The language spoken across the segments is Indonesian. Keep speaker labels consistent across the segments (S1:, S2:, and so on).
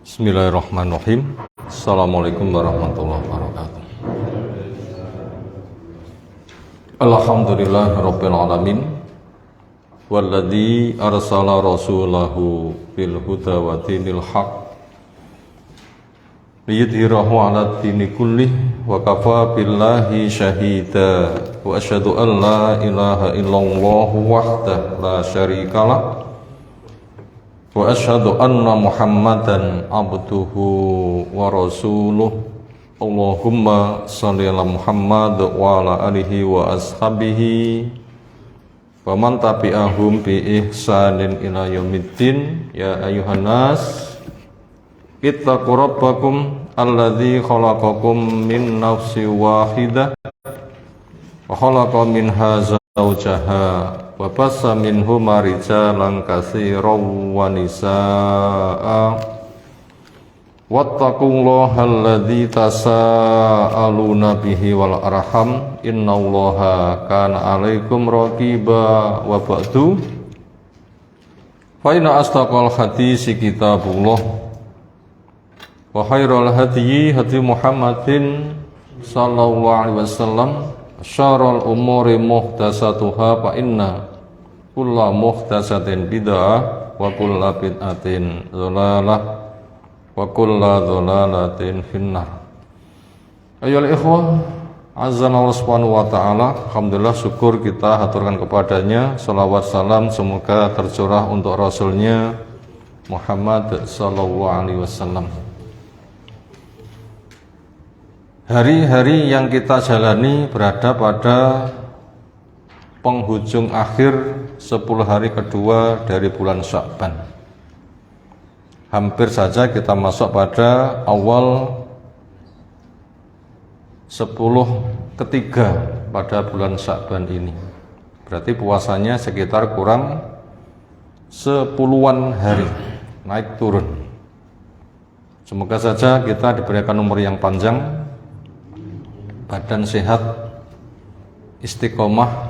S1: Bismillahirrahmanirrahim. Assalamualaikum warahmatullahi wabarakatuh. Alhamdulillah rabbil alamin. Walladzi arsala rasulahu bil huda wa dinil haq liyudhhirahu 'ala dini kullih wa kafa billahi syahida wa asyhadu an la ilaha illallah wahdahu la syarikalah wa asyhadu anna Muhammadan abduhu wa rasuluh. Allahumma shalli ala Muhammad wa ala alihi wa ashabihi wa man tabi'ahum bi ihsanin ila yaumiddin. Ya ayyuhan nas ittaqu rabbakum alladzi khalaqakum min nafsin wahidah wa khalaqa minha zawjaha wa bassa minhuma rijalan katsiran wa nisaa'a wattaqullaha alladzi tasaaluna bihi wal arham innallaha kana 'alaikum raqiba. Wa ba'du, fa inna asdaqal hadisi kitabullah wa khairal hadyi hadyi Muhammadin sallallahu alaihi wasallam. Syarrul umuri muhdatsatuha fa inna kulla muhdatsatin bid'ah wa kulla bid'atin dhalalah wa kulla dhalalatin finnar. Ayyuhal ikhwah, azza Allah subhanahu wa ta'ala. Alhamdulillah, syukur kita haturkan kepadanya. Salawat salam semoga tercurah untuk Rasulnya Muhammad sallallahu alaihi wasallam. Hari-hari yang kita jalani berada pada penghujung akhir 10 hari kedua dari bulan Sya'ban. Hampir saja kita masuk pada awal 10 ketiga pada bulan Sya'ban ini. Berarti puasanya sekitar kurang 10-an hari, naik turun. Semoga saja kita diberikan umur yang panjang, badan sehat, istiqomah,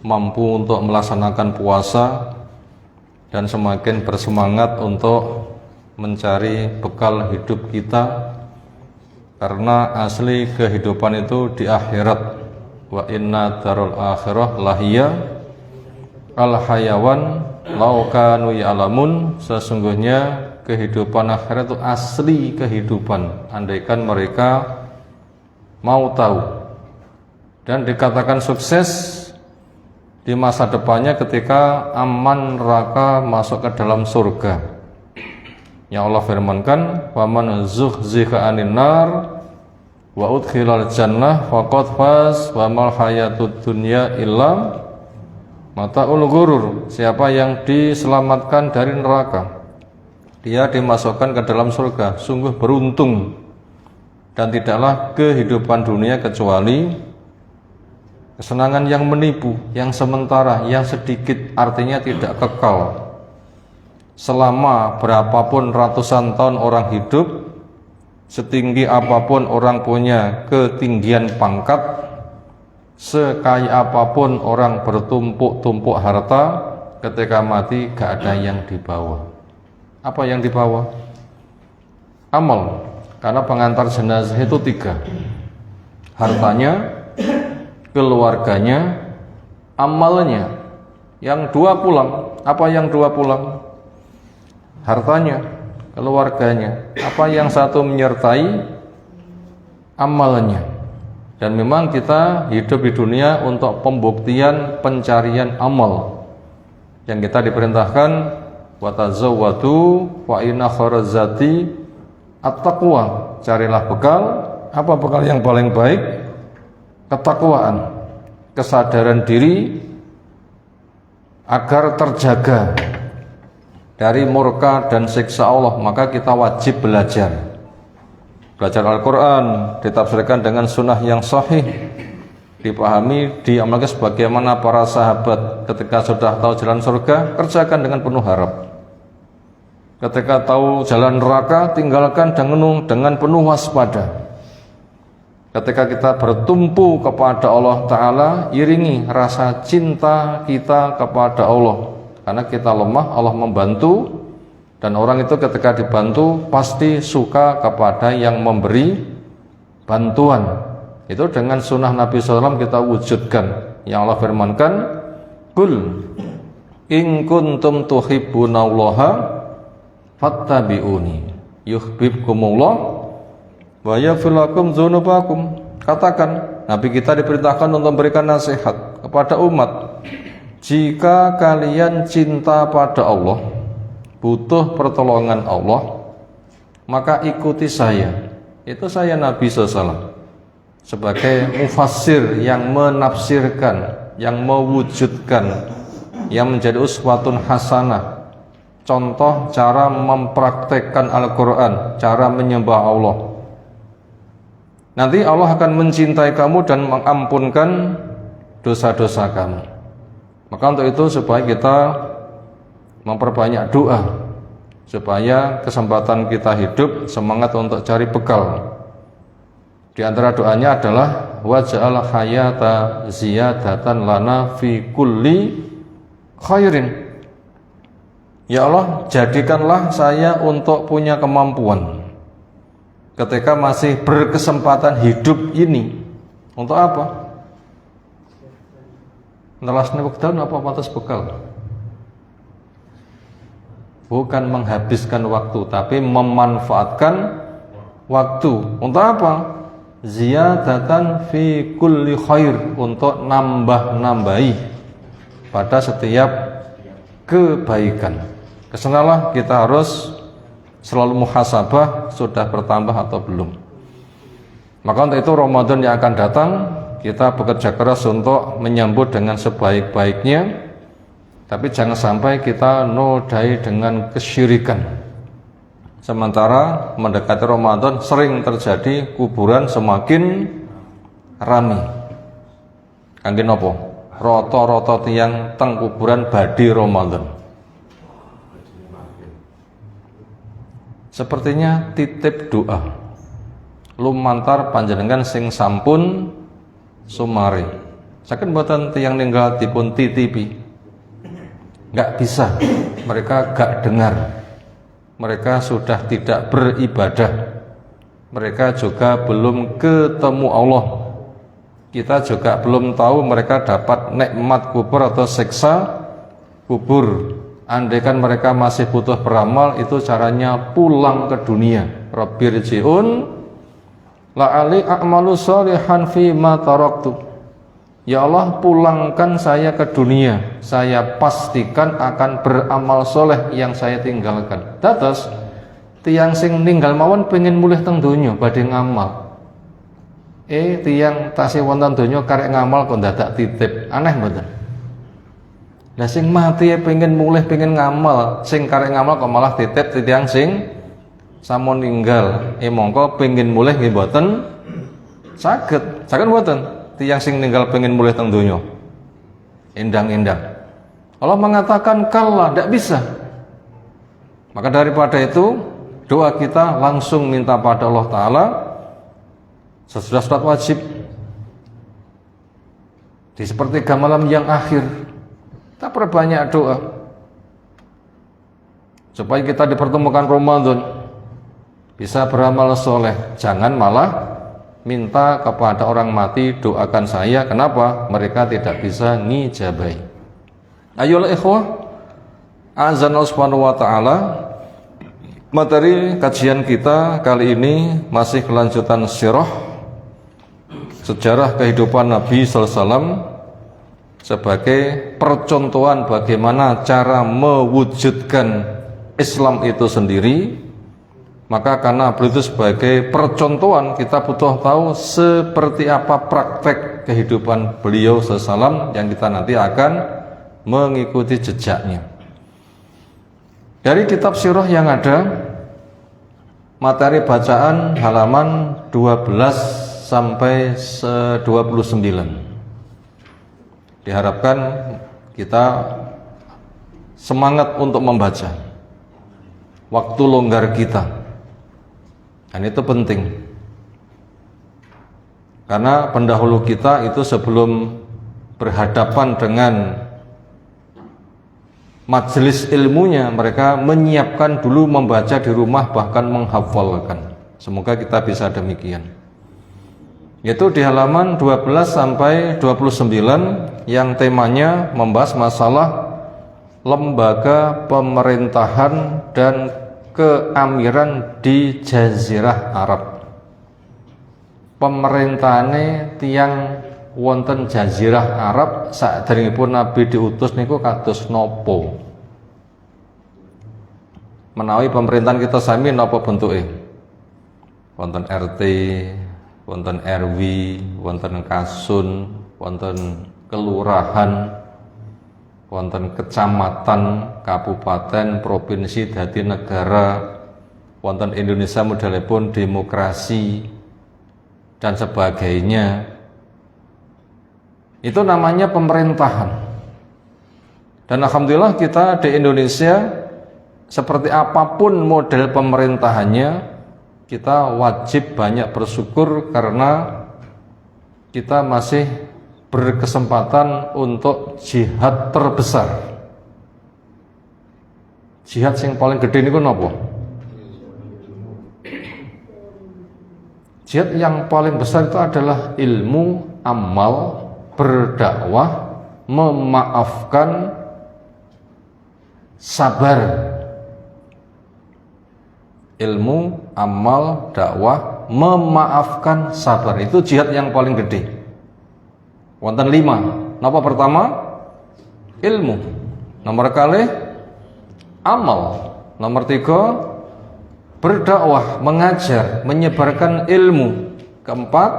S1: mampu untuk melaksanakan puasa, dan semakin bersemangat untuk mencari bekal hidup kita, karena asli kehidupan itu di akhirat. Wa inna darul akhirah lahiyya al hayawan law kanu ya'lamun. Sesungguhnya kehidupan akhirat itu asli kehidupan, andaikan mereka mau tahu. Dan dikatakan sukses di masa depannya ketika aman neraka masuk ke dalam surga. Yang Allah firmankan, "Faman zuhziha 'anil nar wa udkhilal jannah faqad faz wa mal hayatud dunya illa mataul ghurur." Siapa yang diselamatkan dari neraka, dia dimasukkan ke dalam surga, sungguh beruntung. Dan tidaklah kehidupan dunia kecuali kesenangan yang menipu, yang sementara, yang sedikit, artinya tidak kekal. Selama berapapun ratusan tahun orang hidup, setinggi apapun orang punya ketinggian pangkat, sekaya apapun orang bertumpuk-tumpuk harta, ketika mati gak ada yang dibawa. Apa yang dibawa? Amal. Karena pengantar jenazah itu 3. Hartanya, keluarganya, amalnya. Yang 2 pulang. Apa yang 2 pulang? Hartanya, keluarganya. Apa yang 1 menyertai? Amalnya. Dan memang kita hidup di dunia untuk pembuktian pencarian amal. Yang kita diperintahkan, wa tazawwadu fa inna khairaz zati at-taqwa. Carilah bekal. Apa bekal yang paling baik? Ketakwaan, kesadaran diri agar terjaga dari murka dan siksa Allah. Maka kita wajib belajar Al-Quran, ditafsirkan dengan sunnah yang sahih, dipahami, diamalkan sebagaimana para sahabat ketika sudah tahu jalan surga, kerjakan dengan penuh harap. Ketika tahu jalan neraka, tinggalkan dengan penuh waspada. Ketika kita bertumpu kepada Allah Ta'ala, iringi rasa cinta kita kepada Allah. Karena kita lemah, Allah membantu. Dan orang itu ketika dibantu pasti suka kepada yang memberi bantuan. Itu dengan sunnah Nabi SAW kita wujudkan. Yang Allah firmankan, Qul in kuntum tuhibbunallaha fattabi'uni yuhibbukumullah wa yaghfir lakum dzunubakum. Katakan, Nabi kita diperintahkan untuk memberikan nasihat kepada umat. Jika kalian cinta pada Allah, butuh pertolongan Allah, maka ikuti saya. Itu saya Nabi SAW sebagai mufassir yang menafsirkan, yang mewujudkan, yang menjadi uswatun hasanah, contoh cara mempraktekkan Al-Quran, cara menyembah Allah. Nanti Allah akan mencintai kamu dan mengampunkan dosa-dosa kamu. Maka untuk itu supaya kita memperbanyak doa, supaya kesempatan kita hidup semangat untuk cari bekal. Di antara doanya adalah waj'al hayata ziyadatan lana fi kulli khairin. Ya Allah, jadikanlah saya untuk punya kemampuan ketika masih berkesempatan hidup ini. Untuk apa? Nelasne wekdal apa pantas bekal? Bukan menghabiskan waktu, tapi memanfaatkan waktu. Untuk apa? Ziyadatan fi kulli khair, untuk nambah-nambahi pada setiap kebaikan. Kesenalah kita harus selalu muhasabah, sudah bertambah atau belum. Maka untuk itu Ramadan yang akan datang, kita bekerja keras untuk menyambut dengan sebaik-baiknya. Tapi jangan sampai kita nodai dengan kesyirikan. Sementara mendekati Ramadan sering terjadi kuburan semakin rame. Kangge nopo? Roto-roto tiang teng kuburan badi Ramadan. Sepertinya titip doa. Lumantar panjenengan sing sampun sumari. Saken mboten tiyang ninggal dipun titipi. Enggak bisa. Mereka enggak dengar. Mereka sudah tidak beribadah. Mereka juga belum ketemu Allah. Kita juga belum tahu mereka dapat nikmat kubur atau siksa kubur. Andaikan mereka masih butuh beramal, itu caranya pulang ke dunia. Rabbirji'un la'ali a'malu sholihan fi ma taraktu. Ya Allah, pulangkan saya ke dunia. Saya pastikan akan beramal soleh yang saya tinggalkan. Dados tiang sing ninggal mawon pengen mulih teng donya badhe ngamal. Tiang tasih wonten donya karek ngamal kok dadak titip. Aneh mboten? Lah sing mati pengen mulih pengen ngamal, sing karek ngamal kok malah titip tiang sing sampun ninggal. Mongko pengen mulih nggih mboten saged. Saged mboten? Tiang sing ninggal pengen mulih teng donya. Endang-endang. Allah mengatakan kalla, tidak bisa. Maka daripada itu doa kita langsung minta pada Allah Ta'ala sesudah sholat wajib di sepertiga malam yang akhir. Kita perbanyak doa supaya kita dipertemukan Ramadan, bisa beramal soleh. Jangan malah minta kepada orang mati doakan saya. Kenapa? Mereka tidak bisa ngijabai. Ayolah ikhwah, azanallahu subhanahu wa ta'ala. Materi kajian kita kali ini masih kelanjutan sirah sejarah kehidupan Nabi SAW sebagai percontohan bagaimana cara mewujudkan Islam itu sendiri. Maka karena beliau itu sebagai percontohan, kita butuh tahu seperti apa praktek kehidupan beliau SAW yang kita nanti akan mengikuti jejaknya. Dari kitab sirah yang ada, materi bacaan halaman 12 sampai 29. Diharapkan kita semangat untuk membaca. Waktu longgar kita. Dan itu penting. Karena pendahulu kita itu sebelum berhadapan dengan majelis ilmunya, mereka menyiapkan dulu membaca di rumah, bahkan menghafalkan. Semoga kita bisa demikian. Yaitu di halaman 12 sampai 29 yang temanya membahas masalah lembaga pemerintahan dan keamiran di Jazirah Arab. Pemerintahane tiang wonten Jazirah Arab saderengipun Nabi diutus niku kados nopo? Menawi pemerintahan kita sami napa bentuke? Wonten RT, wonten RW, wonten kasun, wonten kelurahan, wonten kecamatan, kabupaten, provinsi, dadi negara, wonten Indonesia modelipun demokrasi dan sebagainya. Itu namanya pemerintahan. Dan alhamdulillah kita di Indonesia, seperti apapun model pemerintahannya, kita wajib banyak bersyukur karena kita masih berkesempatan untuk jihad terbesar. Jihad yang paling gede niku napa? Jihad yang paling besar itu adalah ilmu, amal, berdakwah, memaafkan, sabar. Ilmu, amal, dakwah, memaafkan, sabar. Itu jihad yang paling gede. Wonten 5. Napa pertama? Ilmu. Nomor kali amal. Nomor 3 berdakwah, mengajar, menyebarkan ilmu. Keempat,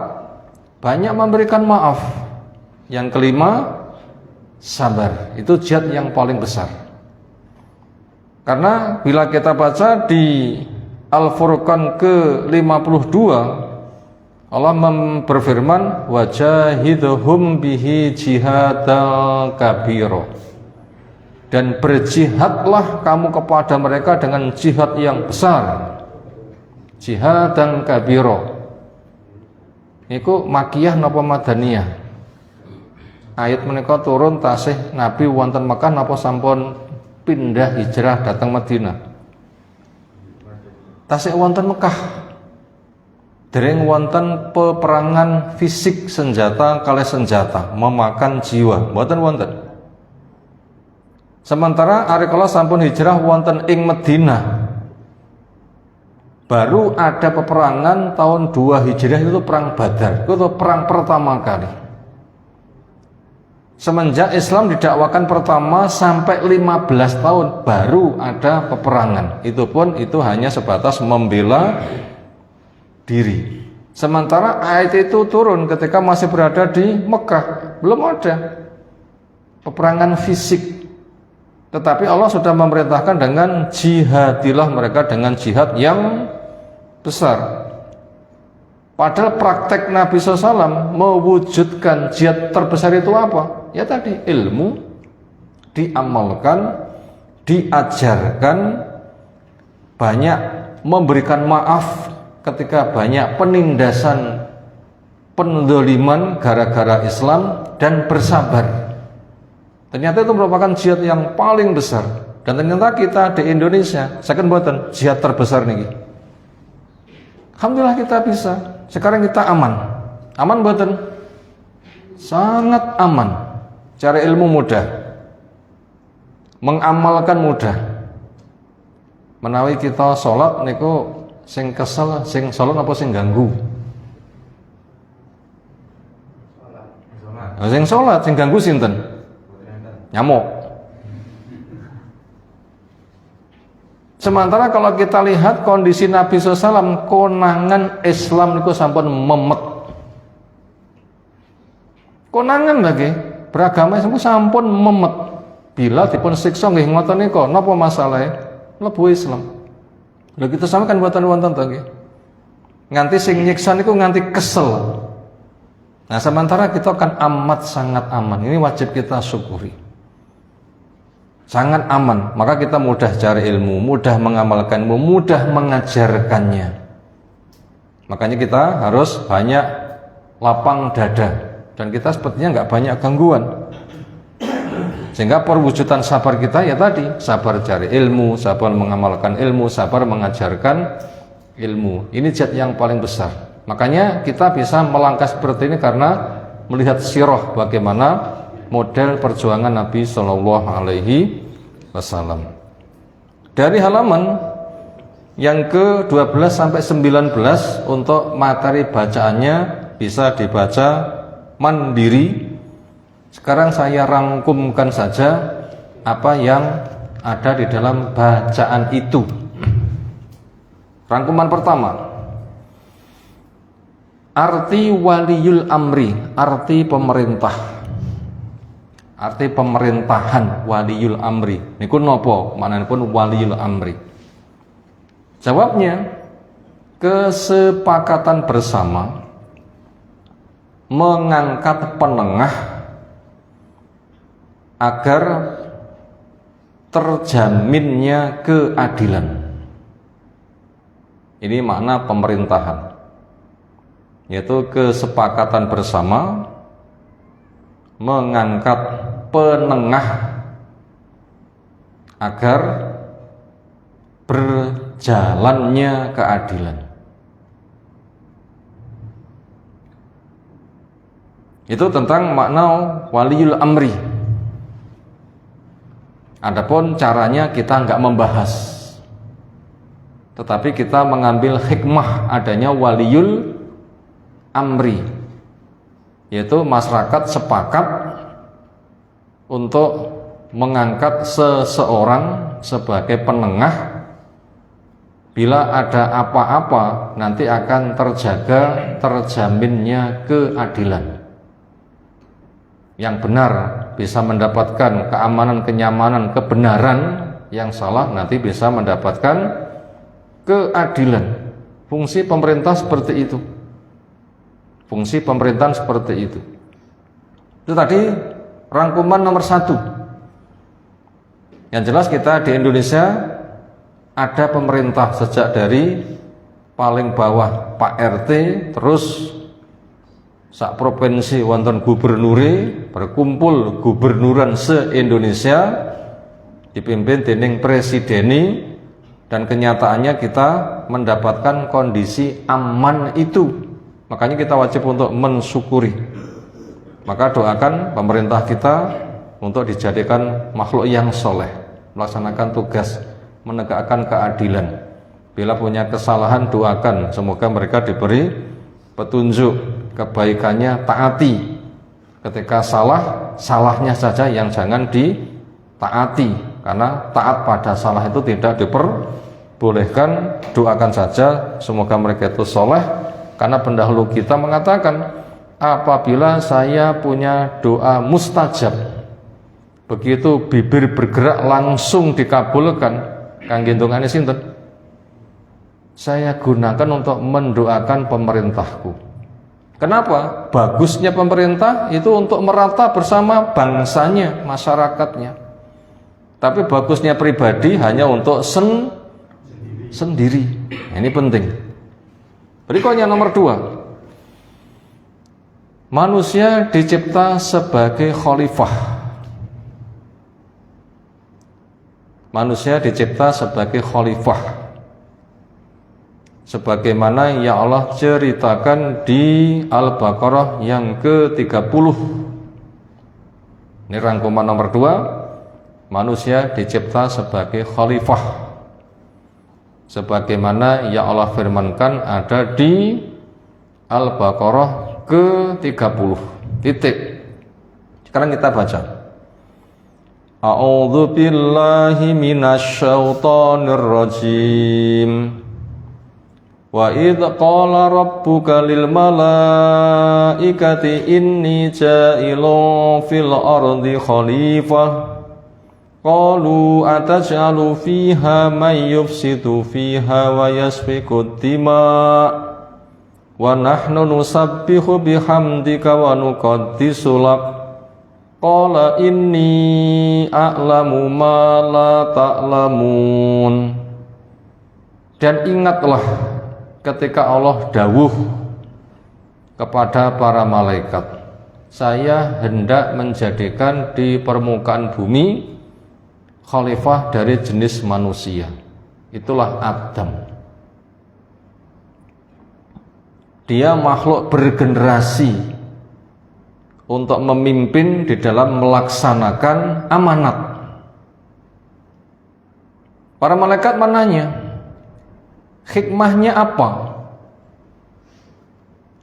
S1: banyak memberikan maaf. Yang kelima, sabar. Itu jihad yang paling besar. Karena bila kita baca di Al-Furqan ke-52, Allah berfirman, wajahidhum bihi jihadan kabira. Dan berjihadlah kamu kepada mereka dengan jihad yang besar. Jihad dan kabiro. Iku makiyah napa madaniyah? Ayat menika turun tasih Nabi wonten Mekah napa sampun pindah hijrah datang Madinah? Tasih wonten Mekah. Dereng wonten peperangan fisik senjata kalih senjata memakan jiwa. Mboten wonten. Sementara arikala sampun hijrah wonten ing Madinah, baru ada peperangan tahun 2 Hijriah, itu perang Badar. Itu perang pertama kali. Semenjak Islam didakwakan pertama sampai 15 tahun baru ada peperangan. Itu pun itu hanya sebatas membela diri. Sementara ayat itu turun ketika masih berada di Mekah, belum ada peperangan fisik. Tetapi Allah sudah memerintahkan dengan jihadilah mereka dengan jihad yang besar. Padahal praktek Nabi SAW mewujudkan jihad terbesar itu apa? Ya tadi, ilmu diamalkan, diajarkan, banyak memberikan maaf ketika banyak penindasan, pendzaliman gara-gara Islam, dan bersabar. Ternyata itu merupakan jihad yang paling besar. Dan ternyata kita di Indonesia, saya kan buatan jihad terbesar nih. Alhamdulillah kita bisa. Sekarang kita aman. Aman buatan? Sangat aman. Cari ilmu mudah. Mengamalkan mudah. Menawi kita sholat niku sing kesel, sing sholat apa sing ganggu? Sing sholat, sing ganggu sinten? Nyamuk. Sementara kalau kita lihat kondisi Nabi SAW, konangan Islam itu sampun memet. Konangan lagi beragama Islam sampun memet. Bila dipun siksa nggih ngoten nika, napa masalahe? Mlebu Islam. Lha kita sama kan buatan wonten to nggih. Nganti sing nyiksa niku nganti kesel. Nah, sementara kita kan amat sangat aman. Ini wajib kita syukuri. Sangat aman, maka kita mudah cari ilmu, mudah mengamalkan ilmu, mudah mengajarkannya. Makanya kita harus banyak lapang dada, dan kita sepertinya nggak banyak gangguan. Sehingga perwujudan sabar kita ya tadi, sabar cari ilmu, sabar mengamalkan ilmu, sabar mengajarkan ilmu. Ini zat yang paling besar. Makanya kita bisa melangkah seperti ini karena melihat sirah bagaimana model perjuangan Nabi Shallallahu Alaihi Wasallam. Dari halaman yang ke-12 sampai 19 untuk materi bacaannya bisa dibaca mandiri. Sekarang saya rangkumkan saja apa yang ada di dalam bacaan itu. Rangkuman pertama, arti waliyul amri, arti pemerintah, arti pemerintahan waliyul amri. Niku nopo mananipun waliyul amri? Jawabnya, kesepakatan bersama mengangkat penengah agar terjaminnya keadilan. Ini makna pemerintahan, yaitu kesepakatan bersama mengangkat penengah agar berjalannya keadilan. Itu tentang makna waliyul amri. Adapun caranya kita nggak membahas, tetapi kita mengambil hikmah adanya waliyul amri, yaitu masyarakat sepakat untuk mengangkat seseorang sebagai penengah. Bila ada apa-apa nanti akan terjaga terjaminnya keadilan. Yang benar bisa mendapatkan keamanan, kenyamanan, kebenaran. Yang salah nanti bisa mendapatkan keadilan. Fungsi pemerintah seperti itu. Fungsi pemerintahan seperti itu. Itu tadi rangkuman nomor 1. Yang jelas kita di Indonesia ada pemerintah sejak dari paling bawah Pak RT, terus sak provinsi wonten gubernure, berkumpul gubernuran se-Indonesia dipimpin dening presideni, dan kenyataannya kita mendapatkan kondisi aman itu. Makanya kita wajib untuk mensyukuri. Maka doakan pemerintah kita untuk dijadikan makhluk yang soleh, melaksanakan tugas menegakkan keadilan. Bila punya kesalahan doakan semoga mereka diberi petunjuk, kebaikannya taati. Ketika salah, salahnya saja yang jangan ditaati, karena taat pada salah itu tidak diperbolehkan. Doakan saja semoga mereka itu soleh, karena pendahulu kita mengatakan apabila saya punya doa mustajab, begitu bibir bergerak langsung dikabulkan. Kangge ndongane sinten? Saya gunakan untuk mendoakan pemerintahku. Kenapa? Bagusnya pemerintah itu untuk merata bersama bangsanya, masyarakatnya. Tapi bagusnya pribadi hanya untuk sendiri. Ini penting. Berikutnya nomor 2. Manusia dicipta sebagai khalifah. Manusia dicipta sebagai khalifah, sebagaimana yang Allah ceritakan di Al-Baqarah yang ke-30. Ini rangkuman nomor 2. Manusia dicipta sebagai khalifah, sebagaimana yang Allah firmankan ada di Al-Baqarah ke-30. Titik. Sekarang kita baca. A'udzu billahi minasy syaithanir rajim. Wa idz qala rabbuka lil malaikati inni ja'ilun fil ardi khalifah. Qalu ataj'alu fiha may yufsidu fiha wa yasfiku dima' wa nahnu nusabbihu bihamdika wa nuqaddisu lak. Qala inni a'lamu ma la ta'lamun. Dan ingatlah ketika Allah dawuh kepada para malaikat, saya hendak menjadikan di permukaan bumi khalifah dari jenis manusia. Itulah Adam. Dia makhluk bergenerasi untuk memimpin di dalam melaksanakan amanat. Para malaikat menanya, hikmahnya apa?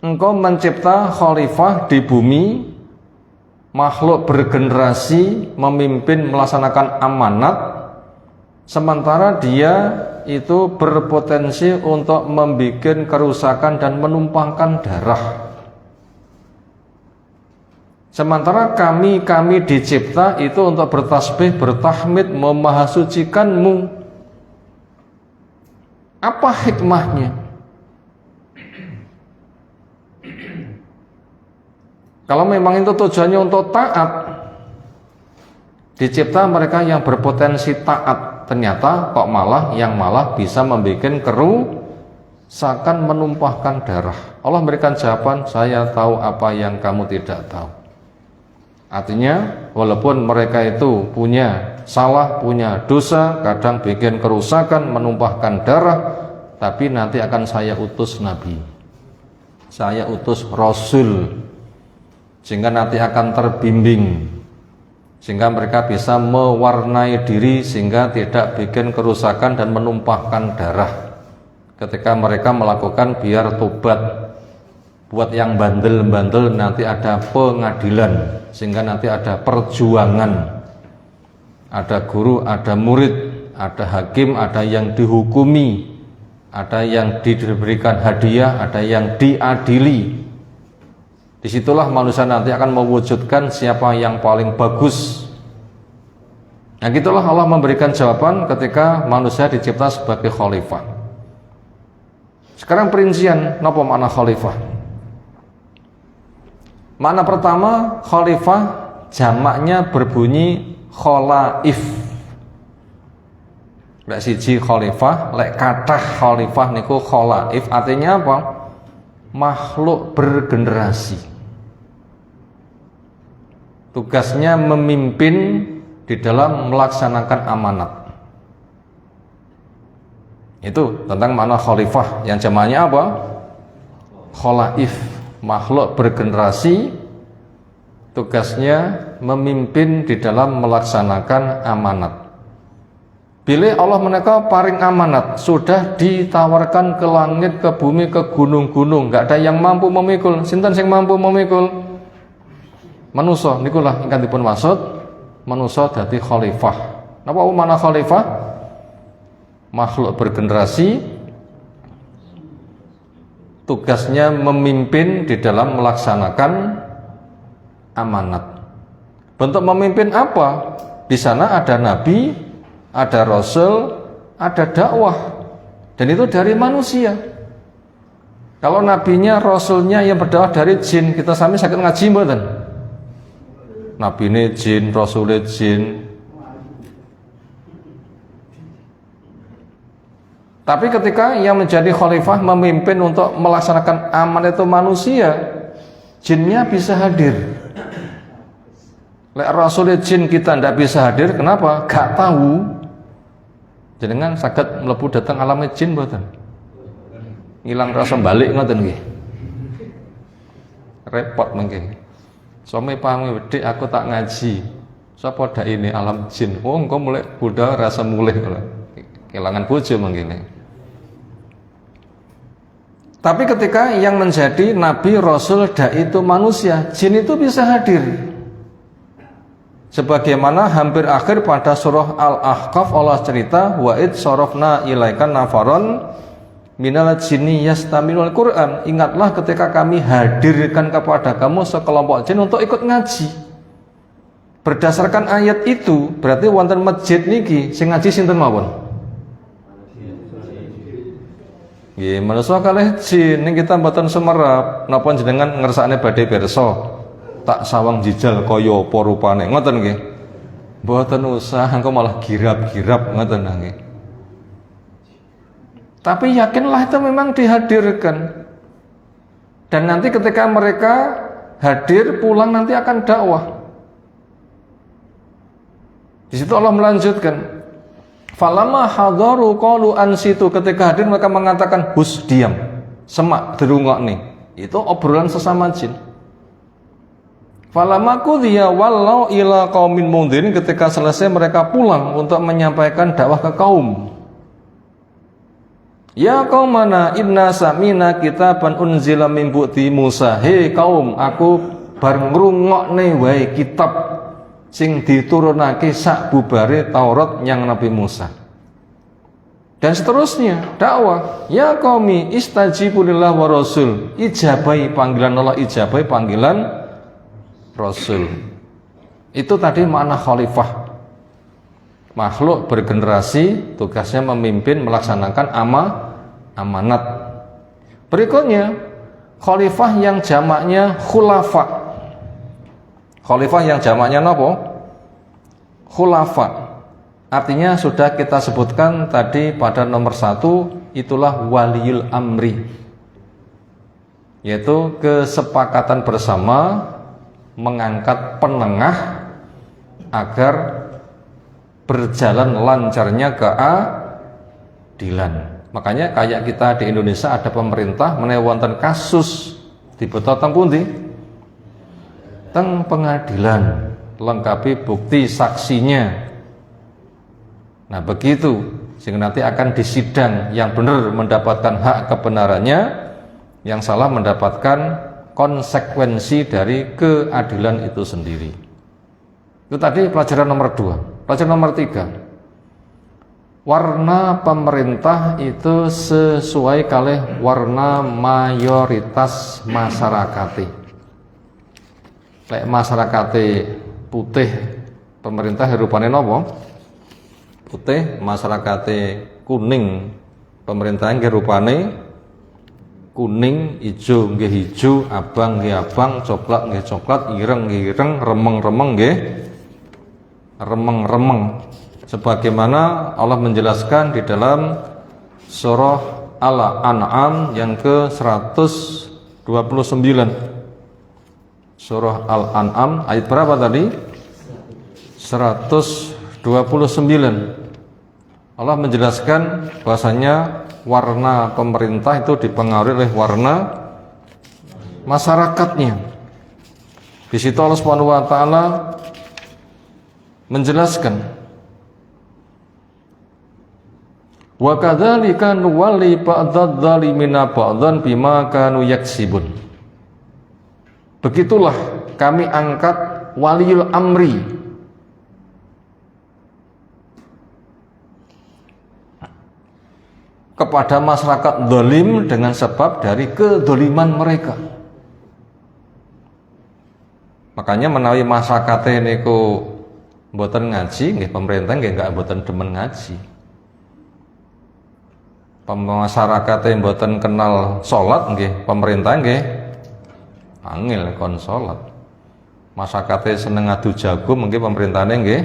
S1: Engkau mencipta khalifah di bumi, makhluk bergenerasi, memimpin melaksanakan amanat, sementara dia itu berpotensi untuk membuat kerusakan dan menumpahkan darah. Sementara kami dicipta itu untuk bertasbih, bertahmid, memahasucikanmu. Apa hikmahnya? Kalau memang itu tujuannya untuk taat, dicipta mereka yang berpotensi taat, ternyata kok malah bisa membuat kerusakan, menumpahkan darah. Allah memberikan jawaban, saya tahu apa yang kamu tidak tahu. Artinya walaupun mereka itu punya salah, punya dosa, kadang bikin kerusakan, menumpahkan darah, tapi nanti akan saya utus nabi, saya utus rasul, sehingga nanti akan terbimbing, sehingga mereka bisa mewarnai diri sehingga tidak bikin kerusakan dan menumpahkan darah. Ketika mereka melakukan biar tobat. Buat yang bandel-bandel nanti ada pengadilan, sehingga nanti ada perjuangan. Ada guru, ada murid, ada hakim, ada yang dihukumi, ada yang diberikan hadiah, ada yang diadili. Disitulah manusia nanti akan mewujudkan siapa yang paling bagus. Nah, gitulah Allah memberikan jawaban ketika manusia dicipta sebagai khalifah. Sekarang perincian, apa makna khalifah? Makna pertama, khalifah jamaknya berbunyi khalaif. Lek siji khalifah, lek kathah khalifah niku khalaif, artinya apa? Makhluk bergenerasi. Tugasnya memimpin di dalam melaksanakan amanat. Itu tentang makna khalifah, yang jamaknya apa? Khalaif, makhluk bergenerasi, tugasnya memimpin di dalam melaksanakan amanat. Bila Allah menika paring amanat, sudah ditawarkan ke langit, ke bumi, ke gunung-gunung, nggak ada yang mampu memikul. Sinten sing mampu memikul? Manusa nikulah ingkang dipun maksud manusa dadi khalifah. Napa makna khalifah? Makhluk bergenerasi, tugasnya memimpin di dalam melaksanakan amanat. Bentuk memimpin apa? Di sana ada nabi, ada rasul, ada dakwah, dan itu dari manusia. Kalau nabinya, rasulnya yang berdakwah dari jin, kita sami sakit ngaji mboten? Nabi ini jin, rasulnya jin. Tapi ketika yang menjadi khalifah memimpin untuk melaksanakan amanat itu manusia, jinnya bisa hadir. Lek rasulnya jin kita tidak bisa hadir, kenapa? Gak tahu. Jenengan saged mlebu datang alam jin mboten? Ngilang rasa balik ngoten nggih. Repot mengke. Some pahami wedhik aku tak ngaji. Sapa dak ini alam jin? Oh, engko mulai Buddha rasa mulih kelangan bojo mangkene. Tapi ketika yang menjadi nabi, rasul, dai itu manusia, jin itu bisa hadir. Sebagaimana hampir akhir pada surah Al-Ahqaf Allah cerita, wa id sarafna ilaika nafaron minal jinni yastamilul Quran. Ingatlah ketika kami hadirkan kepada kamu sekelompok jin untuk ikut ngaji. Berdasarkan ayat itu, berarti wonten masjid niki sing ngaji sinten mawon? Nggih, manusa kalih jin ning kita mboten sumerep. Napa jenengan ngersakne badhe pirsa? Tak sawang jijal kaya apa rupane. Ngoten nggih. Mboten usah, engko malah girap-girap ngoten nggih. Tapi yakinlah itu memang dihadirkan. Dan nanti ketika mereka hadir, pulang nanti akan dakwah. Di situ Allah melanjutkan, falamma hadaru qalu ansitu, ketika hadir mereka mengatakan hus, diam, semak dirungokne. Itu obrolan sesama jin. Falamma qudhiya wallau ila qaumin mundhirin, ketika selesai mereka pulang untuk menyampaikan dakwah ke kaum. Ya qaumana inna samina kitaban unzila min ba'di Musa. Hei kaum, aku bar ngrungokne wae kitab sing diturunake sak bubare Taurat yang Nabi Musa. Dan seterusnya dakwah, ya qaumi istajibu lillah wa rasul, ijabai panggilan Allah, ijabai panggilan Rasul. Itu tadi makna khalifah. Makhluk bergenerasi, tugasnya memimpin, melaksanakan amanat. Berikutnya khalifah yang jamaknya khulafa. Khalifah yang jamaknya apa? Khulafa. Artinya sudah kita sebutkan tadi pada nomor 1, itulah waliyul amri, yaitu kesepakatan bersama mengangkat penengah agar berjalan lancarnya keadilan. Makanya kayak kita di Indonesia ada pemerintah menawi wonten kasus dibeto teng pundi? Teng pengadilan, lengkapi bukti saksinya. Nah begitu, sehingga nanti akan disidang, yang benar mendapatkan hak kebenarannya, yang salah mendapatkan konsekuensi dari keadilan itu sendiri. Itu tadi pelajaran nomor 2. Pelajaran nomor 3, warna pemerintah itu sesuai kalih warna mayoritas masyarakat. Lek masyarakat putih, pemerintah rupane napa? Putih. Masyarakat kuning, pemerintah nggih rupane kuning, ijo nggih ijo, abang nggih abang, coklat nggih coklat, ireng nggih ireng, remeng-remeng nggih remeng-remeng. Sebagaimana Allah menjelaskan di dalam surah Al-An'am yang ke-129. Surah Al-An'am ayat berapa tadi? 129. Allah menjelaskan bahwasanya warna pemerintah itu dipengaruhi oleh warna masyarakatnya. Di situ Allah Subhanahu wa taala menjelaskan, wa kadzalika nuwalli ba'dadz zalimina ba'dhan bima kanu yaksibun. Begitulah kami angkat waliul amri, kepada masyarakat zalim dengan sebab dari kedzaliman mereka. Makanya menawi masyarakat niku mboten ngaji, nggih pemerintah nggih enggak mboten demen ngaji. Masyarakat mboten kenal salat, nggih pemerintah nggih angel kon salat. Masyarakat seneng adu jago, mungkin pemerintahnya nggih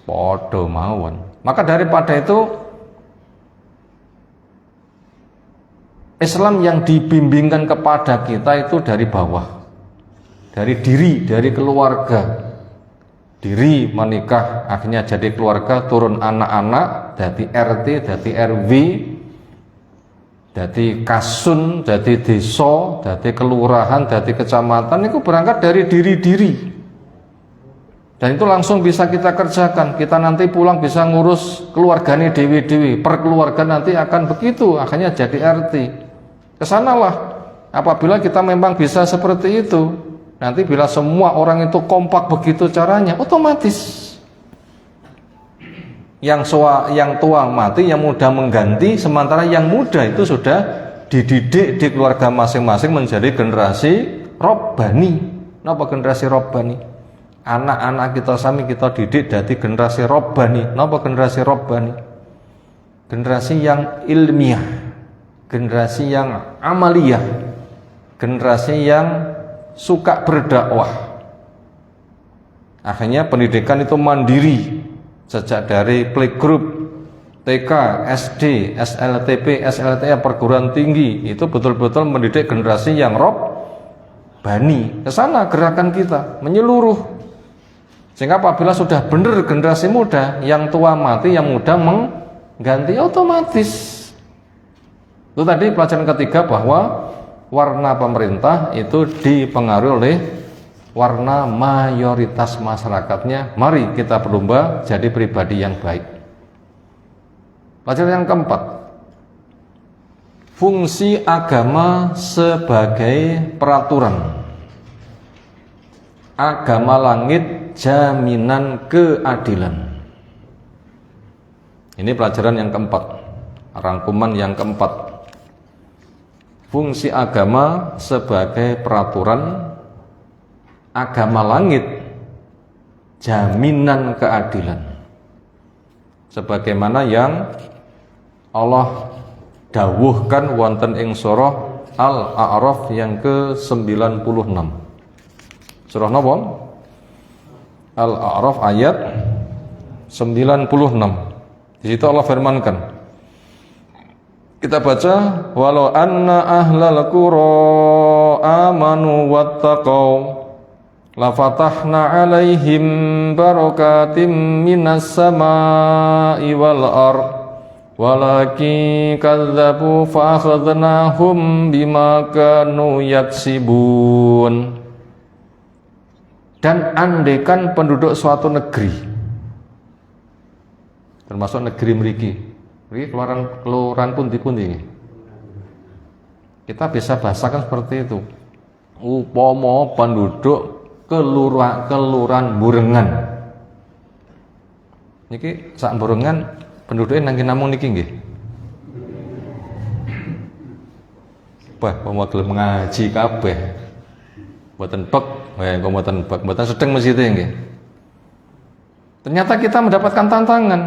S1: padha mawon. Maka daripada itu Islam yang dibimbingkan kepada kita itu dari bawah, dari diri, dari keluarga. Diri menikah, akhirnya jadi keluarga, turun anak-anak, dari RT, dari RW, dari kasun, dari desa, dari kelurahan, dari kecamatan. Itu berangkat dari diri-diri, dan itu langsung bisa kita kerjakan. Kita nanti pulang bisa ngurus keluarganya dewi-dewi, per keluarga nanti akan begitu, akhirnya jadi RT. Kesanalah, apabila kita memang bisa seperti itu, nanti bila semua orang itu kompak begitu caranya, otomatis yang tua mati, yang muda mengganti, sementara yang muda itu sudah dididik di keluarga masing-masing menjadi generasi robbani. Napa generasi robbani? Anak-anak kita sami kita didik dari generasi robbani. Napa generasi robbani? Generasi yang ilmiah, generasi yang amaliyah, generasi yang suka berdakwah. Akhirnya pendidikan itu mandiri, sejak dari playgroup, TK, SD, SLTP, SLTA, perguruan tinggi, itu betul-betul mendidik generasi yang bani, ke sana gerakan kita menyeluruh. Sehingga apabila sudah benar generasi muda, yang tua mati, yang muda mengganti otomatis. Itu tadi pelajaran ketiga bahwa warna pemerintah itu dipengaruhi oleh warna mayoritas masyarakatnya. Mari kita berlomba jadi pribadi yang baik. Pelajaran yang keempat, fungsi agama sebagai peraturan. Agama langit jaminan keadilan. Ini pelajaran yang keempat, rangkuman yang keempat. Fungsi agama sebagai peraturan, agama langit jaminan keadilan. Sebagaimana yang Allah dawuhkan wonten ing surah Al-A'raf yang ke-96. Surah napa? Al-A'raf ayat 96. Di situ Allah firmankan. Kita baca, walau anna ahlal qura amanu wattaqau la fatahna alaihim barakatim minas samai wal ard walakin kadzabu fa akhadnahum bima kanu yaksibun. Dan andaikan penduduk suatu negeri, termasuk negeri mriki, keluaran pundi-pundi, kita bisa bahasakan seperti itu. Upomo penduduk kelurahan Burengan. Niki sak Burengan penduduknya nanging namung niki nggih. Wah, pomo gelem ngaji kabeh. Mboten bek, mboten sedeng masjid nggih. Ternyata kita mendapatkan tantangan.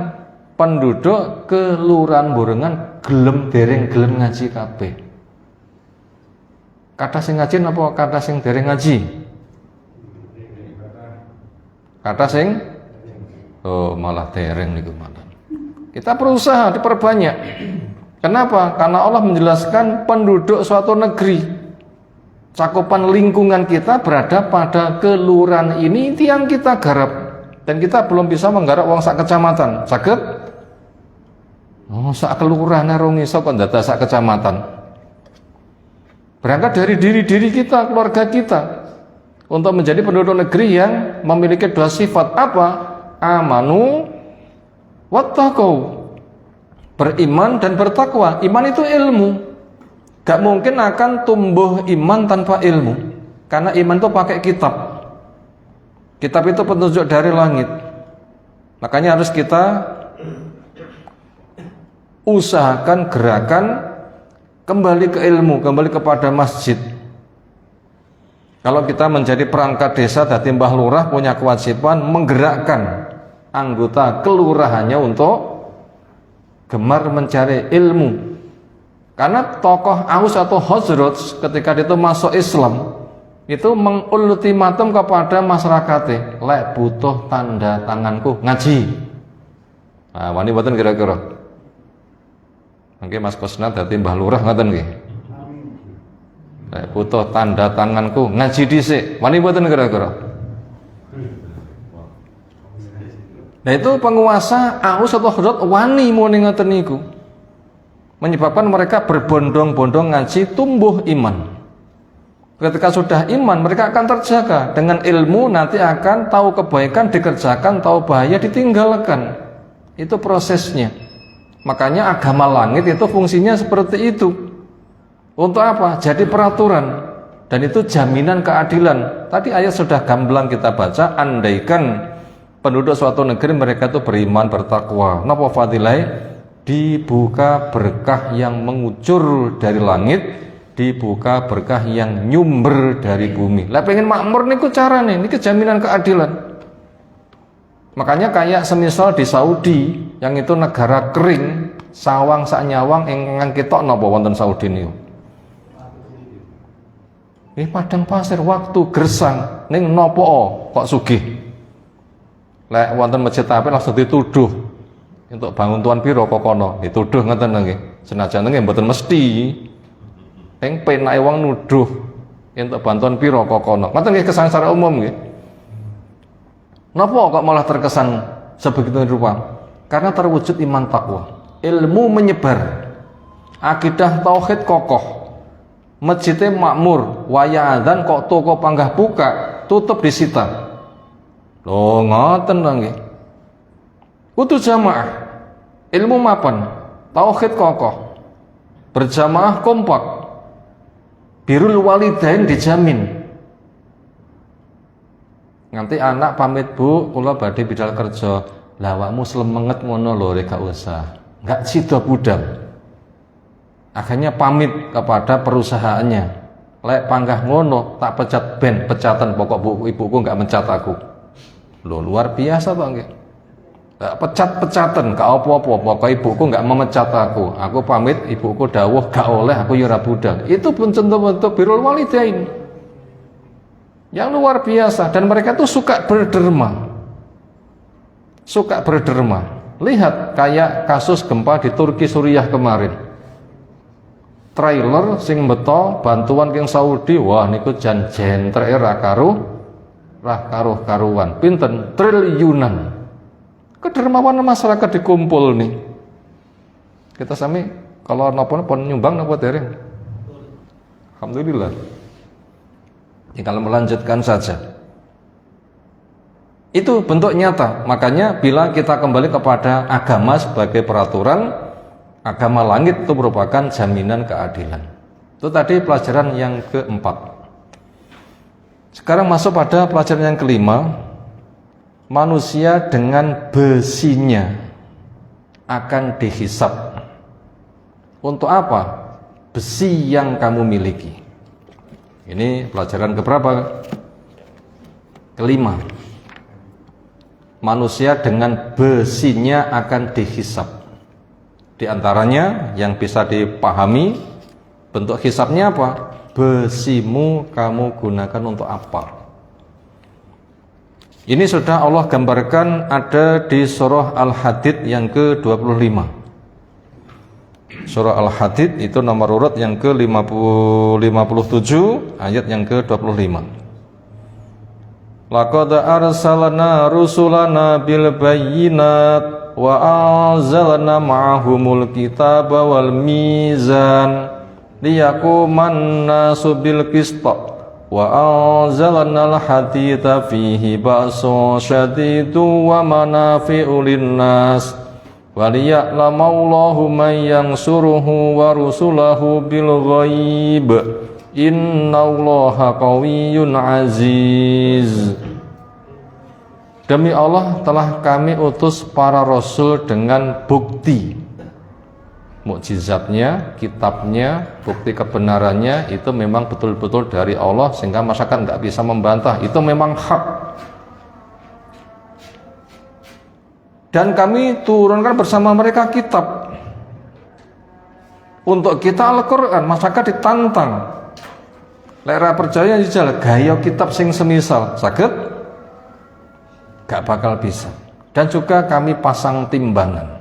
S1: Penduduk kelurahan Burengan gelem dereng gelem ngaji kabeh. Kata sing ngaji napa kata sing dereng ngaji? Kata sing malah dereng niku mantan. Kita berusaha diperbanyak. Kenapa? Karena Allah menjelaskan penduduk suatu negeri, cakupan lingkungan kita berada pada kelurahan ini yang kita garap, dan kita belum bisa menggarap wong sak kecamatan. Saged? Sak kelurahan rong iso kok dados sak kecamatan. Berangkat dari diri kita, keluarga kita, untuk menjadi penduduk negeri yang memiliki dua sifat. Apa? Amanu wattaqau. Beriman dan bertakwa. Iman itu ilmu. Gak mungkin akan tumbuh iman tanpa ilmu. Karena iman itu pakai kitab. Kitab itu petunjuk dari langit. Makanya harus kita usahakan gerakan kembali ke ilmu, kembali kepada masjid. Kalau kita menjadi perangkat desa, dadi mbah lurah, punya kewajiban menggerakkan anggota kelurahannya untuk gemar mencari ilmu. Karena tokoh Aus atau Khazraj ketika itu masuk Islam, itu mengultimatum kepada masyarakatnya, lek butuh tanda tanganku ngaji. Nah, wani mboten kira-kira. Nggih Mas Kusnat dadi mbah lurah ngoten nggih. Lek butuh tanda tanganku ngaji dhisik. Wani mboten kira-kira. Nah itu penguasa Aus atau Khazraj wani muni ngoten niku. Menyebabkan mereka berbondong-bondong ngaji, tumbuh iman. Ketika sudah iman, mereka akan terjaga. Dengan ilmu nanti akan tahu kebaikan dikerjakan, tahu bahaya ditinggalkan. Itu prosesnya. Makanya agama langit itu fungsinya seperti itu. Untuk apa? Jadi peraturan. Dan itu jaminan keadilan. Tadi ayat sudah gamblang kita baca, andaikan penduduk suatu negeri mereka itu beriman, bertakwa. Napa fadilai? Dibuka berkah yang mengucur dari langit, dibuka berkah yang nyumber dari bumi. Lah pengen makmur niku carane, niki jaminan keadilan. Makanya kayak semisal di Saudi yang itu negara kering, sawang sak nyawang ingkang ketok napa wonten Saudi niku. Padang pasir waktu gersang ning nopo kok sugih. Lek wonten masjid apik langsung dituduh. Untuk bangun tuan piro kok kono dituduh ngoten nggih. Senajan nggih mboten mesti. Ping penake wong nuduh entuk bantuan piro kok kono. Ngoten nggih kesan secara umum nggih. Napa kok malah terkesan sebegitu rupa? Karena terwujud iman takwa. Ilmu menyebar. Akidah tauhid kokoh. Masjidnya makmur, waya adzan kok toko panggah buka, tutup disita. Loh ngoten nggih. Kudu jamaah. Ilmu mapan, tauhid kokoh. Berjamaah kompak. Birrul walidain dijamin. Nanti anak pamit bu, kula badhe bidal kerja. Lah awakmu slemenget ngono lho rek gak usah. Enggak sida budal. Akhirnya pamit kepada perusahaannya. Lek panggah ngono tak pecat ben, pecatan pokok bu ibuku enggak mencat aku. Loh luar biasa toh nggih. Pecat-pecatan gak apa-apa, pokok ibuku enggak memecat aku. Aku pamit, ibuku dawuh gak oleh, aku ya ora budal. Itu pun bentuk birrul walidain. Yang luar biasa dan mereka tuh suka berderma. Suka berderma. Lihat kayak kasus gempa di Turki Suriah kemarin. Trailer sing beto bantuan king Saudi, wah niku jan jentreke ra karuan. Pinten triliunan. Kedermawanan masyarakat dikumpul nih. Kita sami kalau napa-napa nyumbang napa dereng? Alhamdulillah. Ya, kalau melanjutkan saja. Itu bentuk nyata. Makanya bila kita kembali kepada agama sebagai peraturan, agama langit itu merupakan jaminan keadilan. Itu tadi pelajaran yang keempat. Sekarang masuk pada pelajaran yang kelima. Manusia dengan besinya akan dihisab. Untuk apa? Besi yang kamu miliki. Ini pelajaran keberapa? Kelima. Manusia dengan besinya akan dihisab. Di antaranya yang bisa dipahami bentuk hisabnya apa? Besimu kamu gunakan untuk apa? Ini sudah Allah gambarkan ada di surah Al-Hadid yang ke-25. Surah Al-Hadid itu nomor urut yang ke-57 ayat yang ke-25. Laqad arsalna rusulana bil bayyinat wa anzalna ma'ahumul kitaba wal mizan liyaquman nasu bil qist wa anzalna al hadida fihi ba'sun syadidun wa manafi'u linnas wa liya'lamallahu man yansuruhu wa rusulahu bil ghaib innallaha qawiyyun aziz. Demi Allah telah kami utus para rasul dengan bukti mukjizatnya, kitabnya, bukti kebenarannya itu memang betul-betul dari Allah sehingga masyarakat nggak bisa membantah, itu memang hak. Dan kami turunkan bersama mereka kitab untuk kita Al-Quran. Masyarakat ditantang lera percaya jajal gaya kitab sing semisal saged gak bakal bisa. Dan juga kami pasang timbangan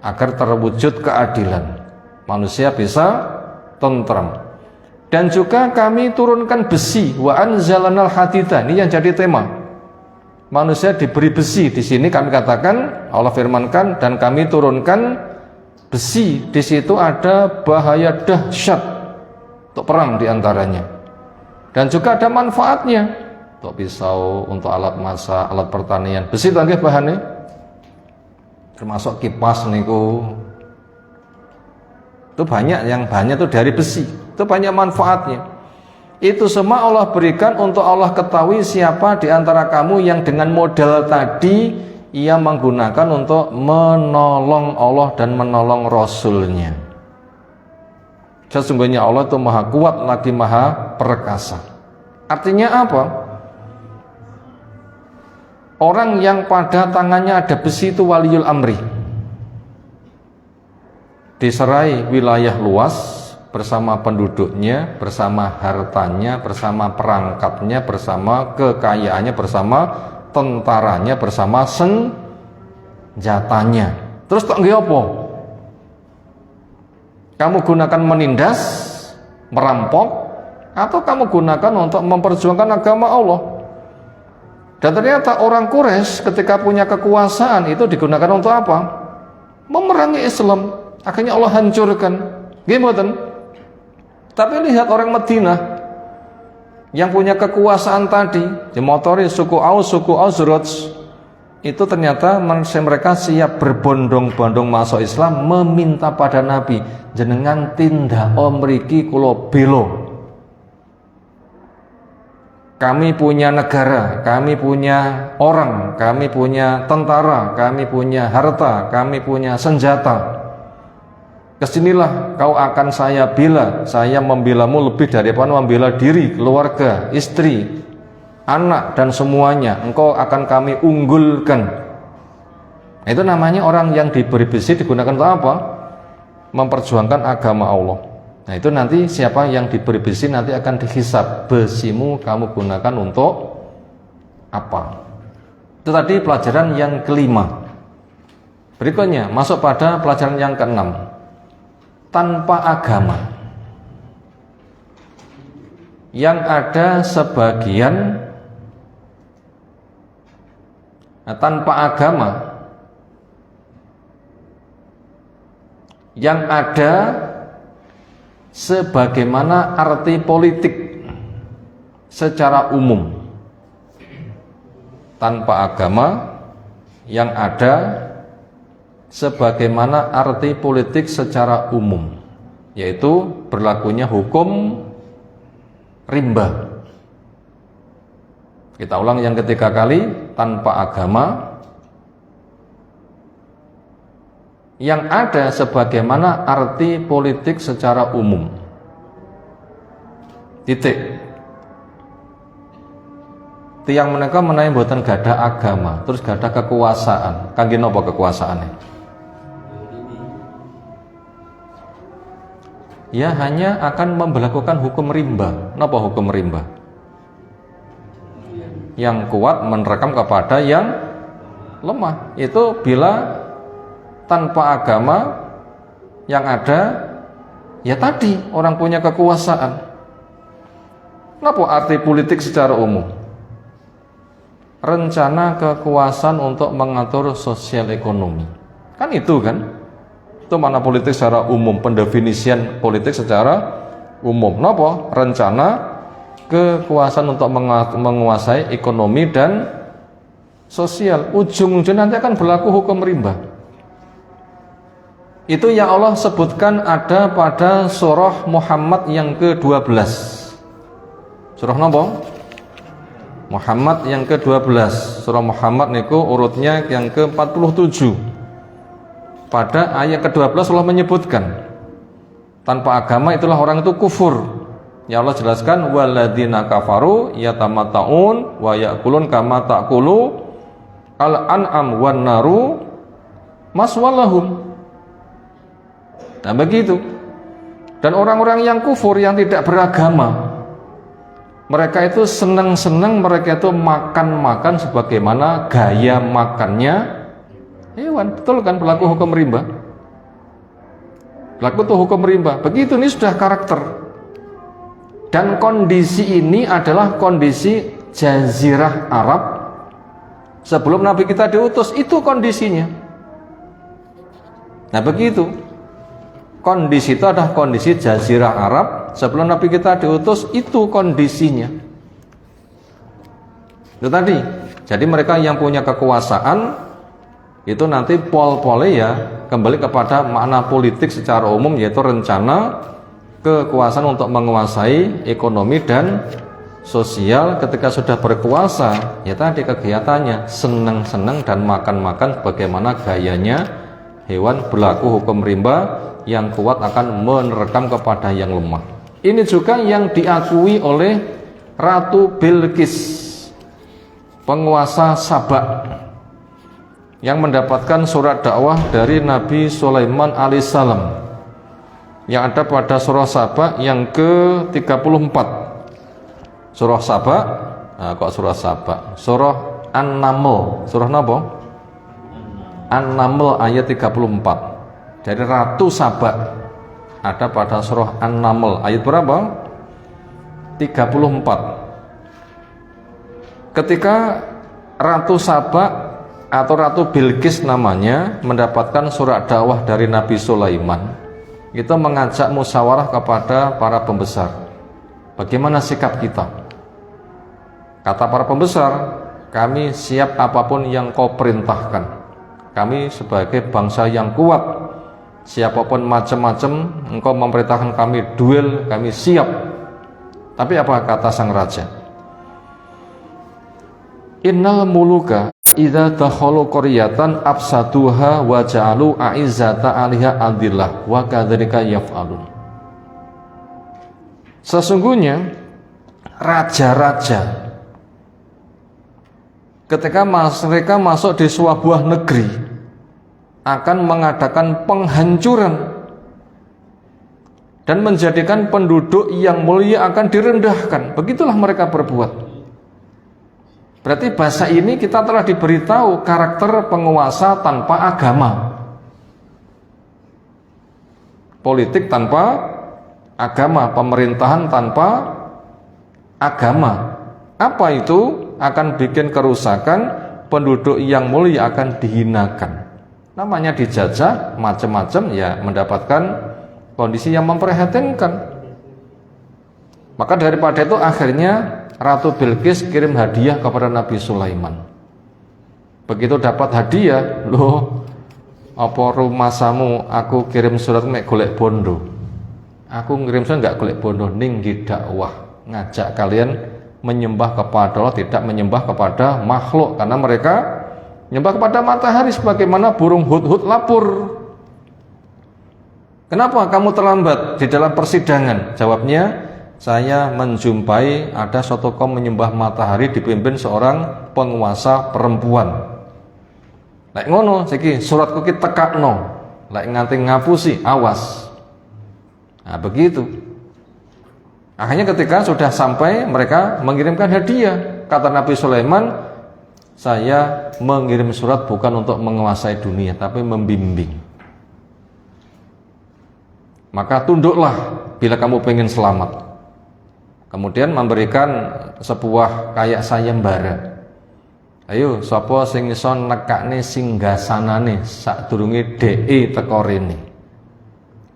S1: agar terwujud keadilan, manusia bisa tentram. Dan juga kami turunkan besi, wa anzalanal hadida. Ini yang jadi tema. Manusia diberi besi. Di sini kami katakan, Allah firmankan, dan kami turunkan besi. Di situ ada bahaya dahsyat untuk perang diantaranya. Dan juga ada manfaatnya untuk pisau, untuk alat masak, alat pertanian. Besi tadi bahannya termasuk kipas niku. Itu banyak, yang banyak itu dari besi. Itu banyak manfaatnya. Itu semua Allah berikan untuk Allah ketahui siapa di antara kamu yang dengan modal tadi ia menggunakan untuk menolong Allah dan menolong Rasulnya. Sesungguhnya Allah itu maha kuat lagi maha perkasa. Artinya apa? Orang yang pada tangannya ada besi itu waliyul amri. Diserai wilayah luas bersama penduduknya, bersama hartanya, bersama perangkatnya, bersama kekayaannya, bersama tentaranya, bersama senjatanya. Terus tak nggih apa? Kamu gunakan menindas, merampok, atau kamu gunakan untuk memperjuangkan agama Allah. Dan ternyata orang Quraisy ketika punya kekuasaan itu digunakan untuk apa? Memerangi Islam. Akhirnya Allah hancurkan. Gimana? Tapi lihat orang Madinah yang punya kekuasaan tadi, dimotori suku Aus, suku Khazraj, itu ternyata mereka siap berbondong-bondong masuk Islam, meminta pada Nabi, jenengan tindak mriki kula bela. Kami punya negara, kami punya orang, kami punya tentara, kami punya harta, kami punya senjata. Kesinilah kau akan saya bela. Saya membelamu lebih daripada membela diri, keluarga, istri, anak dan semuanya. Engkau akan kami unggulkan. Itu namanya orang yang diberi besi digunakan untuk apa? Memperjuangkan agama Allah. Nah itu nanti siapa yang diberi besi nanti akan dihisab, besimu kamu gunakan untuk apa. Itu tadi pelajaran yang kelima. Berikutnya masuk pada pelajaran yang keenam. Tanpa agama, yang ada sebagian tanpa agama, yang ada sebagaimana arti politik secara umum. Tanpa agama yang ada sebagaimana arti politik secara umum, yaitu berlakunya hukum rimba. Kita ulang yang ketiga kali, tanpa agama yang ada sebagaimana arti politik secara umum. Titik. Tiang mereka menawi mboten gadah agama, terus gadah kekuasaan. Kangge napa kekuasaane? Ya hanya akan memberlakukan hukum rimba. Napa hukum rimba? Yang kuat menerkam kepada yang lemah. Itu bila tanpa agama yang ada ya tadi orang punya kekuasaan. Napa arti politik secara umum? Rencana kekuasaan untuk mengatur sosial ekonomi. Kan itu kan? Itu mana politik secara umum, pendefinisian politik secara umum. Napa? Rencana kekuasaan untuk menguasai ekonomi dan sosial. Ujung-ujungnya nanti akan berlaku hukum rimba. Itu yang Allah sebutkan ada pada surah Muhammad yang ke-12. Surah napa? Muhammad yang ke-12. Surah Muhammad niku urutnya yang ke-47. Pada ayat ke-12 Allah menyebutkan tanpa agama itulah orang itu kufur. Ya Allah jelaskan walladzina kafaru yatamatta'un wa ya'kulun kama ta'kulu al-an'am wan naru maswalahum. Nah begitu. Dan orang-orang yang kufur yang tidak beragama, mereka itu senang-senang, mereka itu makan-makan sebagaimana gaya makannya hewan. Betul kan berlaku hukum rimba? Berlaku tuh hukum rimba. Begitu, ini sudah karakter. Dan kondisi ini adalah kondisi Jazirah Arab sebelum Nabi kita diutus. Itu kondisinya. Nah begitu. Kondisi itu adalah kondisi Jazirah Arab sebelum Nabi kita diutus. Itu kondisinya. Itu tadi. Jadi mereka yang punya kekuasaan itu nanti pol-pole ya kembali kepada makna politik secara umum, yaitu rencana kekuasaan untuk menguasai ekonomi dan sosial. Ketika sudah berkuasa ya tadi kegiatannya senang-senang dan makan-makan bagaimana gayanya hewan. Berlaku hukum rimba, yang kuat akan menerkam kepada yang lemah. Ini juga yang diakui oleh Ratu Bilqis, penguasa Sabak, yang mendapatkan surat dakwah dari Nabi Sulaiman alaihissalam yang ada pada surah Saba yang ke-34. Surah Saba, nah, kok surah Saba? Surah An-Naml. Surah apa? An-Naml ayat 34. Jadi Ratu Saba ada pada surah An-Naml ayat berapa? 34. Ketika Ratu Saba atau Ratu Bilqis namanya mendapatkan surat dakwah dari Nabi Sulaiman, itu mengajak musyawarah kepada para pembesar. Bagaimana sikap kita? Kata para pembesar, kami siap apapun yang kau perintahkan. Kami sebagai bangsa yang kuat, siapapun macam-macam engkau memerintahkan kami duel, kami siap. Tapi apa kata sang raja? Innal muluka idza dakhalu qaryatan afsaduha wa ja'alu a'izzata 'alaiha adillah wa kadzalika yaf'alun. Sesungguhnya raja-raja ketika mereka masuk di sebuah negeri akan mengadakan penghancuran dan menjadikan penduduk yang mulia akan direndahkan. Begitulah mereka berbuat. Berarti bahasa ini kita telah diberitahu karakter penguasa tanpa agama, politik tanpa agama, pemerintahan tanpa agama. Apa itu? Akan bikin kerusakan, penduduk yang mulia akan dihinakan. Namanya dijajah, macam-macam, ya mendapatkan kondisi yang memprihatinkan. Maka daripada itu akhirnya Ratu Bilqis kirim hadiah kepada Nabi Sulaiman. Begitu dapat hadiah, loh, apa rumasamu aku kirim surat mek golek bondo. Aku ngirim surat enggak golek bondo, ning dakwah, ngajak kalian menyembah kepada Allah, tidak menyembah kepada makhluk, karena mereka menyembah kepada matahari sebagaimana burung hudhud lapur. Kenapa kamu terlambat di dalam persidangan? Jawabnya, saya menjumpai ada suatu kaum menyembah matahari dipimpin seorang penguasa perempuan. Lek ngono siki suratku ki tekakno, lek nganti ngapusi awas. Nah begitu. Akhirnya ketika sudah sampai mereka mengirimkan hadiah. Kata Nabi Sulaiman, saya mengirim surat bukan untuk menguasai dunia, tapi membimbing. Maka tunduklah bila kamu pengen selamat. Kemudian memberikan sebuah kayak sayembara. Ayo, sapa sing iso nekakne singgasanane sadurunge DE teko rene.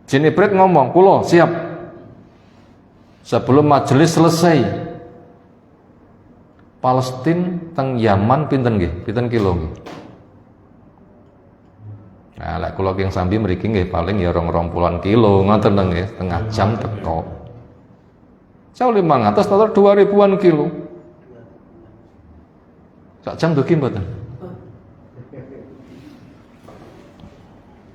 S1: Jenibrit ngomong, "Kula siap." Sebelum majelis selesai, Palestina teng Yaman pinten nggih? Pinten kilo nggih? Nah, lek kula yang sambi mriki nggih paling ya 20 kilo, ngoten nggih, setengah jam teko. Saya 500 atau 2000-an kilo. Sak jam dugi mboten?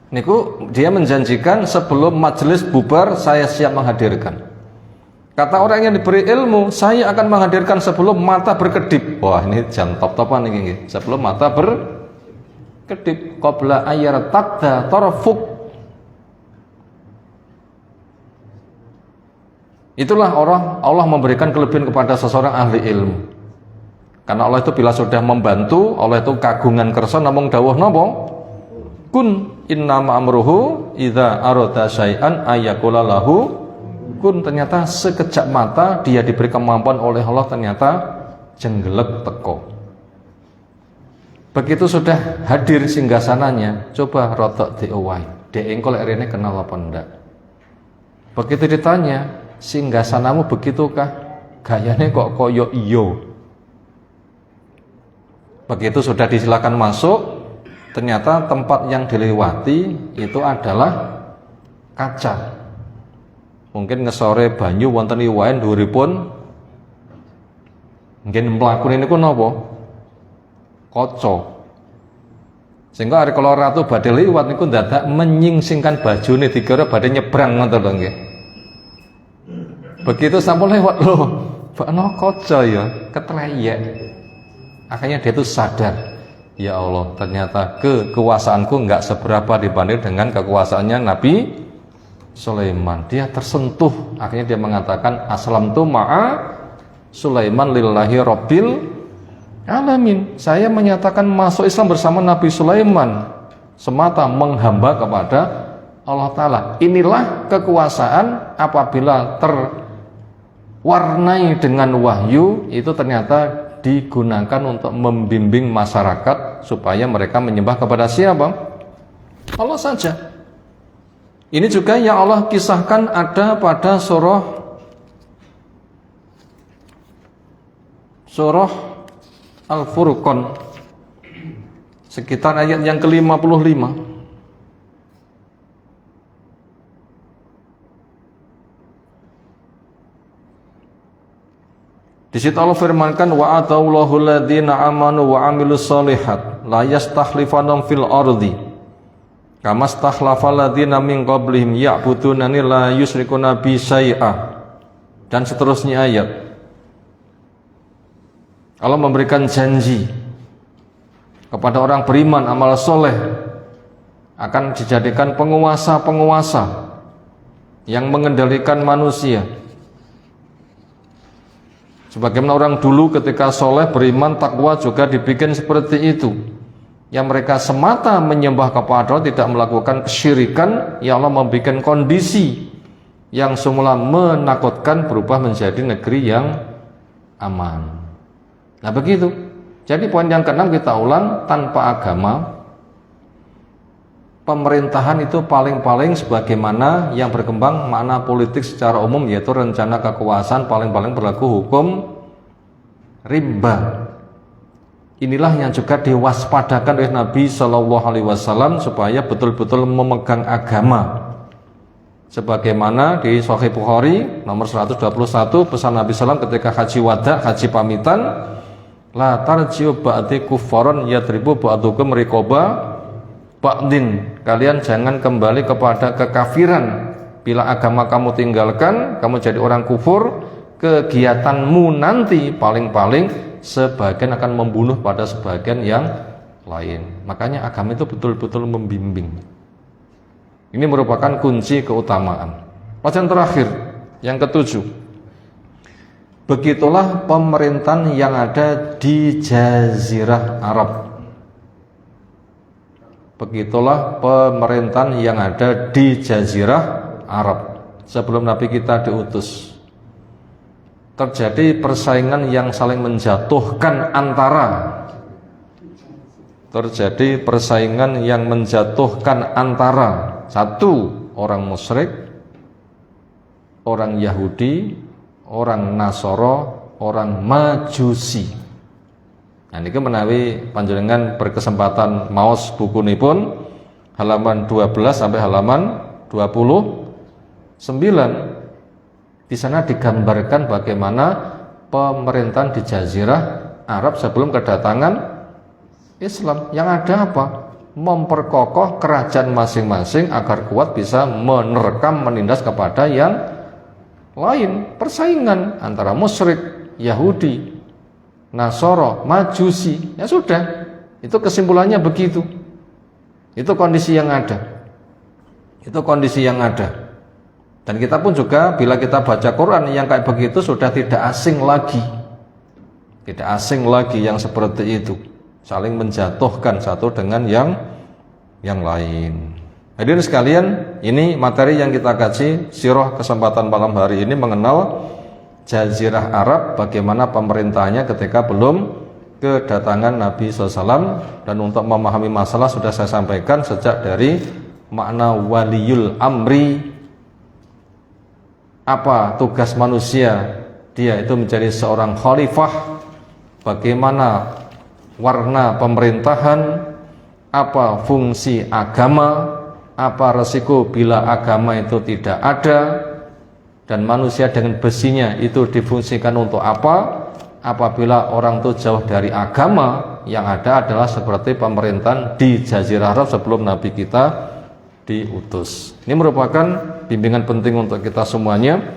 S1: Niku dia menjanjikan sebelum majelis bubar saya siap menghadirkan. Kata orang yang diberi ilmu, saya akan menghadirkan sebelum mata berkedip. Wah, ini jam top-topan ini. Sebelum mata berkedip. Qabla ayyar taqda tarfuk. Itulah orang Allah memberikan kelebihan kepada seseorang ahli ilmu. Karena Allah itu bila sudah membantu, Allah itu kagungan kersa namung dawuh napa? Kun innama amruhu idza arada syai'an ayyaqula lahu kun. Ternyata sekejap mata dia diberi kemampuan oleh Allah, ternyata jenggelek teko. Begitu sudah hadir singgasananya, coba rotok diowai. Dek engko lek rene kenal apa ndak? Begitu ditanya, singgasanamu begitukah? Gayane kok koyo iyo. Begitu sudah disilakan masuk, ternyata tempat yang dilewati itu adalah kaca. Mungkin ngesore banyu wonten iwaen dhuwuripun mungkin mlakune niku napa? Kaca. Sehingga ari kala ratu badhe liwat niku dadak menyingsingkan bajune dikira badhe nyebrang ngoten lho nggih. Begitu sampun lewat lho, bakno kaca ya, ketreyek. Akhirnya dia itu sadar, ya Allah, ternyata kekuasaanku enggak seberapa dibanding dengan kekuasaannya Nabi Sulaiman. Dia tersentuh, akhirnya dia mengatakan aslamtu ma'a Sulaiman lillahi rabbil alamin. Saya menyatakan masuk Islam bersama Nabi Sulaiman semata menghamba kepada Allah Ta'ala. Inilah kekuasaan apabila warnai dengan wahyu itu ternyata digunakan untuk membimbing masyarakat supaya mereka menyembah kepada siapa? Allah saja. Ini juga yang Allah kisahkan ada pada surah Al-Furqan sekitar ayat yang ke-55. Di situ Allah firmankan wa ataullahul ladzina amanu wa amilus solihat la yastakhlifannahum fil ardi kama stakhlafal ladzina min qablihim ya'budunani la yusyrikuna bi syai'a, dan seterusnya ayat. Allah memberikan janji kepada orang beriman amal soleh akan dijadikan penguasa-penguasa yang mengendalikan manusia. Sebagaimana orang dulu ketika soleh, beriman, takwa juga dibikin seperti itu. Yang mereka semata menyembah kepada Allah, tidak melakukan kesyirikan, ya Allah membuat kondisi yang semula menakutkan berubah menjadi negeri yang aman. Nah begitu. Jadi poin yang keenam kita ulang, tanpa agama pemerintahan itu paling-paling sebagaimana yang berkembang makna politik secara umum, yaitu rencana kekuasaan paling-paling berlaku hukum riba. Inilah yang juga diwaspadakan oleh Nabi Shallallahu Alaihi Wasallam supaya betul-betul memegang agama. Sebagaimana di Sahih Bukhari nomor 121 pesan Nabi SAW ketika haji wada, haji pamitan, la tarji'u ba'di kuffaron yadribu ba'dukum riqaba ba'din, kalian jangan kembali kepada kekafiran. Bila agama kamu tinggalkan, kamu jadi orang kufur, kegiatanmu nanti paling-paling sebagian akan membunuh pada sebagian yang lain. Makanya agama itu betul-betul membimbing. Ini merupakan kunci keutamaan. Pelajaran terakhir, yang ketujuh, begitulah pemerintahan yang ada di Jazirah Arab. Begitulah pemerintahan yang ada di Jazirah Arab sebelum Nabi kita diutus. Terjadi persaingan yang saling menjatuhkan antara satu, orang musyrik, orang Yahudi, orang Nasoro, orang Majusi. Nah ini menawi panjenengan berkesempatan maos buku ini pun halaman 12 sampai halaman 29. Di sana digambarkan bagaimana pemerintahan di Jazirah Arab sebelum kedatangan Islam. Yang ada apa? Memperkokoh kerajaan masing-masing agar kuat bisa menerkam, menindas kepada yang lain. Persaingan antara musyrik, Yahudi, Nasoro, Majusi. Ya sudah, itu kesimpulannya begitu. Itu kondisi yang ada. Dan kita pun juga bila kita baca Quran yang kayak begitu sudah tidak asing lagi. Tidak asing lagi yang seperti itu. Saling menjatuhkan satu dengan yang lain. Hadirin sekalian, ini materi yang kita kaji sirah kesempatan malam hari ini mengenal Jazirah Arab, bagaimana pemerintahnya ketika belum kedatangan Nabi SAW. Dan untuk memahami masalah sudah saya sampaikan sejak dari makna waliyul amri, apa tugas manusia, dia itu menjadi seorang khalifah, bagaimana warna pemerintahan, apa fungsi agama, apa resiko bila agama itu tidak ada, dan manusia dengan besinya itu difungsikan untuk apa apabila orang itu jauh dari agama. Yang ada adalah seperti pemerintahan di Jazirah Arab sebelum Nabi kita diutus. Ini merupakan bimbingan penting untuk kita semuanya.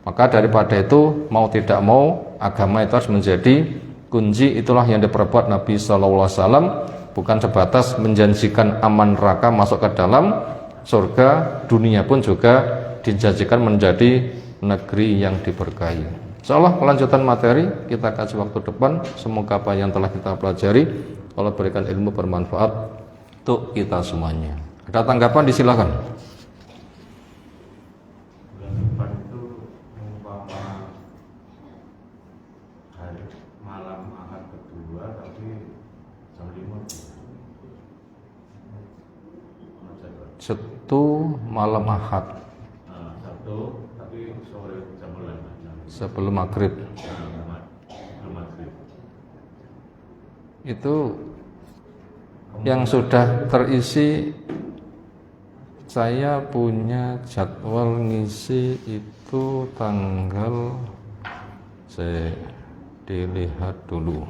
S1: Maka daripada itu, mau tidak mau agama itu harus menjadi kunci. Itulah yang diperbuat Nabi SAW, bukan sebatas menjanjikan aman neraka masuk ke dalam surga, dunia pun juga dijanjikan menjadi negeri yang diberkahi. Insyaallah kelanjutan materi kita kaji waktu depan. Semoga apa yang telah kita pelajari Allah berikan ilmu bermanfaat untuk kita semuanya. Ada tanggapan, disilakan.
S2: Bulan depan itu umpama Sabtu
S1: malam Ahad.
S2: Sabtu tapi sore jam 11
S1: sebelum maghrib. Itu yang sudah terisi. Saya punya jadwal ngisi itu tanggal, saya dilihat dulu.